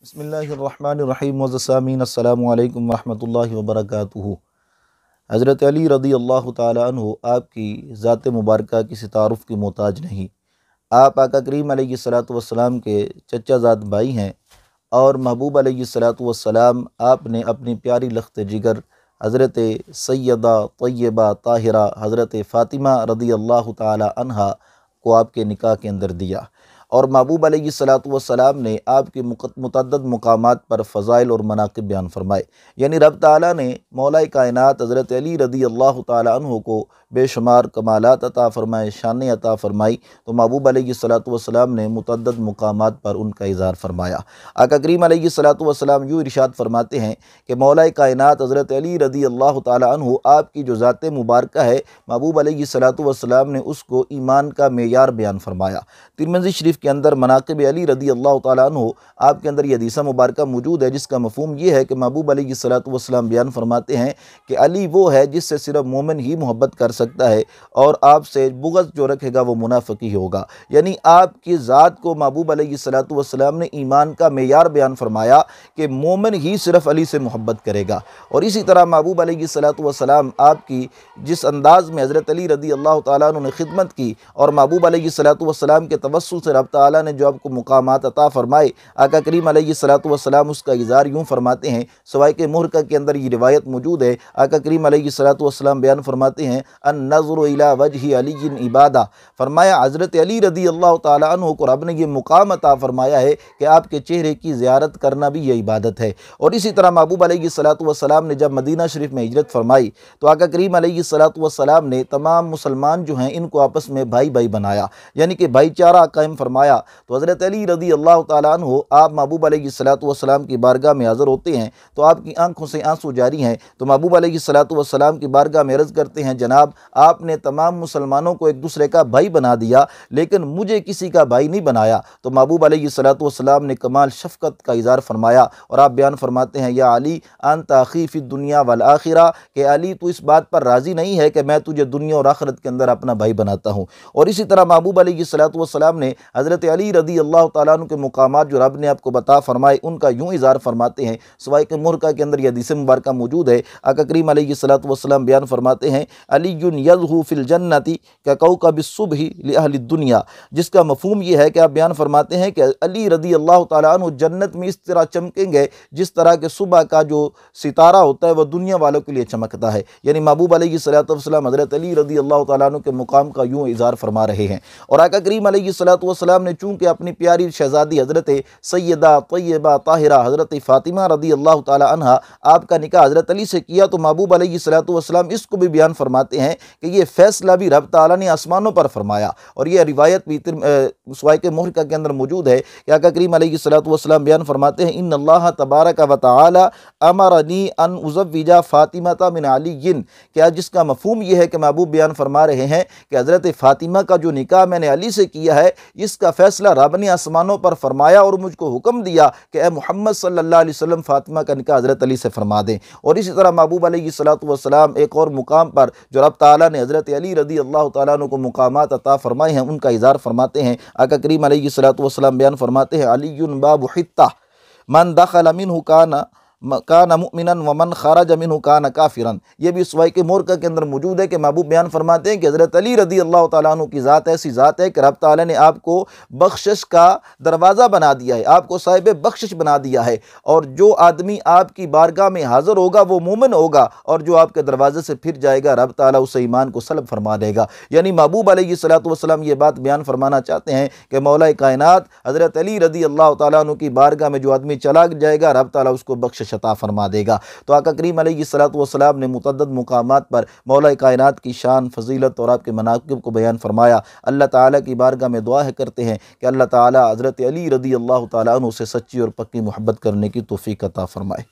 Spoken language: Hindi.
बिस्मिल्लाहिर्रहमानिर्रहीम वज़स्सामीन अस्सलामु अलैकुम वरहमतुल्लाहि वबरकातुहू। हज़रत अली रदी अल्लाह ताला अन्हु आपकी ज़ात मुबारका किसी तारुफ़ की मोहताज नहीं। आप आका करीम अलैहिस्सलातु वस्सलाम के चचाज़ाद भाई हैं और महबूब अलैहिस्सलातु वस्सलाम आपने अपनी प्यारी लख्त जिगर हज़रत सैयदा तय्यबा ताहिरा हज़रत फ़ातिमा रदी अल्लाह ताला अन्हा को आपके निकाह के अंदर दिया और महबूब अलैहिस्सलातु वस्सलाम ने आपके मुतअद्दिद मुकामात पर फ़ज़ाइल और मनाक़िब बयान फरमाए। यानी रब ताला ने मौलाए कायनात हज़रत अली रदी अल्लाह ताला अन्हु को बेशुमार कमालात अता फ़रमाए, शानें अता फ़रमाई, तो महबूब अलैहिस्सलातु वस्सलाम ने मुतअद्दिद मुकामात पर उनका इज़हार फरमाया। आका करीम अलैहिस्सलातु वस्सलाम यूँ इरशाद फरमाते हैं कि मौलाए कायनात हज़रत अली रदी अल्लाह ताला अन्हु आपकी जो ज़ात मुबारका है, महबूब अलैहिस्सलातु वस्सलाम ने उसको ईमान का मेयार बयान फरमाया। तिरमिज़ी शरीफ के अंदर मनाक़िब अली रदी अल्लाह ताला अन्हु आपके अंदर ये हदीस मुबारका मौजूद है, जिसका मफ़हूम ये है कि महबूब अलैहिस्सलातु वस्सलाम बयान फरमाते हैं कि अली वो है जिससे सिर्फ मोमिन ही मोहब्बत कर सकता है और आपसे बुग़्ज़ जो रखेगा वो मुनाफ़िक ही होगा। यानी आपकी ज़ात को महबूब अलैहिस्सलातु वस्सलाम ने ईमान का मेयार बयान फरमाया कि मोमिन ही सिर्फ अली से मोहब्बत करेगा। और इसी तरह महबूब अलैहिस्सलातु वस्सलाम आपकी जिस अंदाज़ में हज़रत अली रदी अल्लाह ताला अन्हु ने खिदमत की और महबूब अलैहिस्सलातु वस्सलाम के तवस्सुल से रब ताला ने जो आपको मुकामात अता फरमाए, आका करीम अलैहिस्सलातु वस्सलाम उसका इज़हार यूँ फरमाते हैं। सवाइक़ मुहर्रक़ा के अंदर ये रिवायत मौजूद है। आका करीम अलैहिस्सलातु वस्सलाम बयान फरमाते हैं, अन-नज़्रु इला वजहि अलीय्यिन इबादा। फरमाया हज़रत अली रदी अल्लाह ताला अन्हु को रब ने ये मुकाम अता फरमाया है कि आपके चेहरे की ज़ियारत करना भी ये इबादत है। और इसी तरह महबूब अलैहिस्सलातु वस्सलाम ने जब मदीना शरीफ में हिजरत फरमाई तो आका करीम अलैहिस्सलातु वस्सलाम ने तमाम मुसलमान जो हैं इनको आपस में भाई भाई बनाया, यानी कि भाईचारा कायम फरमाया। तो हज़रत अली रदी अल्लाह ताला अन्हु आप महबूब अलैहिस्सलातु वस्सलाम की बारगाह में हाज़िर होते हैं तो आपकी आंखों से आंसू जारी हैं। तो महबूब अलैहिस्सलातु वस्सलाम की बारगाह में अर्ज़ करते हैं, जनाब आपने तमाम मुसलमानों को एक दूसरे का भाई बना दिया लेकिन मुझे किसी का भाई नहीं बनाया। तो महबूब अलैहिस्सलातु वस्सलाम ने कमाल शफ़क़त का इज़हार फरमाया और आप बयान फरमाते हैं, या अली अंता अख़ी फ़िद दुनिया वल आखिरा, कि अली तू इस बात पर राज़ी नहीं है कि मैं तुझे दुनिया और आखिरत के अंदर अपना भाई बनाता हूँ। और इसी तरह महबूब अलैहिस्सलातु वस्सलाम ने हज़रत अली रदी अल्लाह ताला अन्हु के मुकामात जो रब ने आपको बता फरमाए उनका यूँ इज़हार फरमाते हैं। सवाइक़ मुहर्रक़ा के अंदर यह हदीस मुबारका मौजूद है। आका करीम अलैहिस्सलातु वस्सलाम बयान फरमाते हैं, अलीयुन यज़हु फ़िल जन्नति ककौकबिस सुबहि लि अहलि दुनिया, जिसका मफ़हूम ये है कि आप बयान फरमाते हैं कि अली रदी अल्लाह ताला अन्हु जन्नत में इस तरह चमकेंगे जिस तरह के सुबह का जो सितारा होता है वह दुनिया वालों के लिए चमकता है। यानी महबूब अलैहिस्सलातु वस्सलाम हज़रत अली रदी अल्लाह ताला अन्हु के मुकाम का यूँ इज़हार फरमा रहे हैं। और आका करीम अलैहिस्सलातु वस्सलाम ने चूँकि अपनी प्यारी शहज़ादी हज़रत सैयदा तय्यबा ताहिरा हज़रत फ़ातिमा रदी अल्लाह ताला अन्हा आपका निकाह हज़रत अली से किया, तो महबूब अलैहिस्सलातु वस्सलाम इसको भी बयान फरमाते हैं कि ये फ़ैसला भी रब ताला ने आसमानों पर फरमाया। और यह रिवायत भी सवाइक़ मुहर्रक़ा के अंदर मौजूद है कि आका करीम अलैहिस्सलातु वस्सलाम बयान फरमाते हैं, इन्नल्लाह तबारक व तआला अमरनी अन उज़व्विजा फ़ातिमता मिन अलीय्यिन, क्या जिसका मफ़हूम यह है कि महबूब बयान फरमा रहे हैं कि हज़रत फ़ातिमा का जो निकाह मैंने अली से किया है इसका फ़ैसला रब ने आसमानों पर फरमाया और मुझको हुक्म दिया कि ए मोहम्मद सल्लल्लाहु अलैहि वसल्लम फ़ातिमा का निकाह हज़रत अली से फरमा दें। और इसी तरह महबूब अलैहिस्सलातु वस्सलाम एक और मुकाम पर जो रब ताला ने हज़रत अली रदी अल्लाह ताला अन्हु को मुकामात अता फरमाए हैं उनका इज़हार फरमाते हैं। आका करीम अलैहिस्सलातु वस्सलाम बयान फरमाते हैं, अलीयुन बाबु हित्ता मन दखल मिन्हु काना मुमिनन व मन खरज मिन्हु काना काफिरन। ये भी सवाइक़ मुहर्रक़ा के अंदर मौजूद है कि महबूब बयान फरमाते हैं कि हज़रत अली रदी अल्लाह ताला अन्हु की ज़ात ऐसी ज़ात है कि रब ताला ने आपको बख्शिश का दरवाज़ा बना दिया है, आपको साहिब बख्शिश बना दिया है। और जो आदमी आपकी बारगाह में हाज़िर होगा वो मोमिन होगा और जो आपके दरवाज़े से फिर जाएगा रब ताला उसे ईमान को सल्ब फरमा देगा। यानी महबूब अलैहिस्सलातु वस्सलाम ये बात बयान फरमाना चाहते हैं कि मौलाए कायनात हज़रत अली रदी अल्लाह ताला अन्हु की बारगाह में जो आदमी चला जाएगा रब ताला उसको बख्शिश अता फरमा देगा। तो आका करीम अलैहिस्सलातु वस्सलाम ने मुतअद्दिद मुकामात पर मौलाए कायनात की शान फ़ज़ीलत और आपके मनाक़िब को बयान फरमाया। अल्लाह ताला की बारगाह में दुआ करते हैं कि अल्लाह ताला हज़रत अली रदी अल्लाह ताला अन्हु से सच्ची और पक्की मोहब्बत करने की तौफ़ीक़ अता फरमाए।